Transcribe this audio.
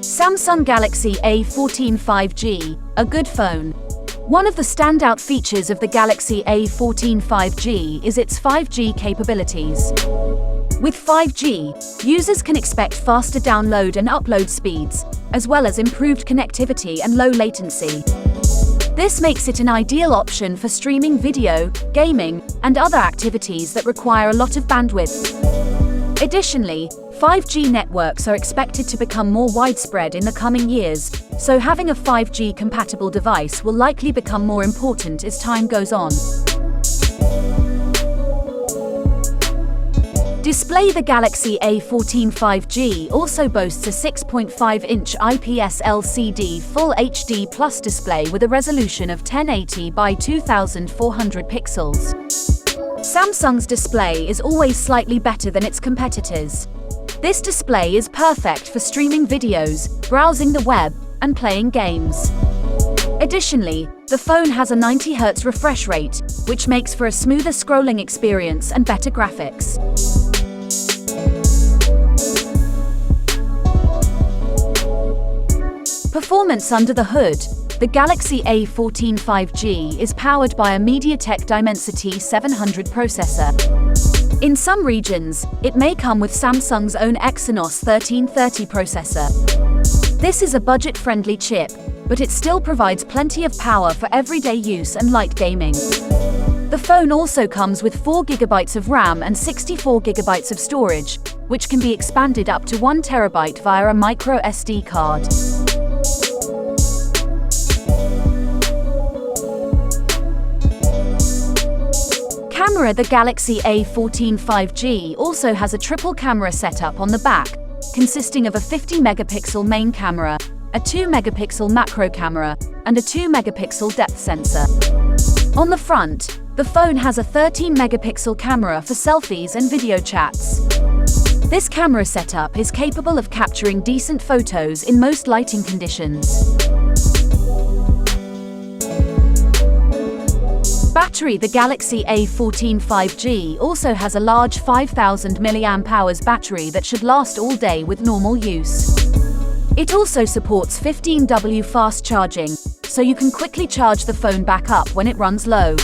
Samsung Galaxy A14 5G, a good phone. One of the standout features of the Galaxy A14 5G is its 5G capabilities. With 5G, users can expect faster download and upload speeds, as well as improved connectivity and low latency. This makes it an ideal option for streaming video, gaming, and other activities that require a lot of bandwidth. Additionally, 5G networks are expected to become more widespread in the coming years, so having a 5G-compatible device will likely become more important as time goes on. Display: the Galaxy A14 5G also boasts a 6.5-inch IPS LCD Full HD Plus display with a resolution of 1080 by 2400 pixels. Samsung's display is always slightly better than its competitors. This display is perfect for streaming videos, browsing the web, and playing games. Additionally, the phone has a 90 Hz refresh rate, which makes for a smoother scrolling experience and better graphics. Performance under the hood: the Galaxy A14 5G is powered by a MediaTek Dimensity 700 processor. In some regions, it may come with Samsung's own Exynos 1330 processor. This is a budget-friendly chip, but it still provides plenty of power for everyday use and light gaming. The phone also comes with 4 GB of RAM and 64 GB of storage, which can be expanded up to 1 TB via a microSD card. Camera: the Galaxy A14 5G also has a triple camera setup on the back, consisting of a 50-megapixel main camera, a 2-megapixel macro camera, and a 2-megapixel depth sensor. On the front, the phone has a 13-megapixel camera for selfies and video chats. This camera setup is capable of capturing decent photos in most lighting conditions. Battery: the Galaxy A14 5G also has a large 5000 mAh battery that should last all day with normal use. It also supports 15W fast charging, so you can quickly charge the phone back up when it runs low.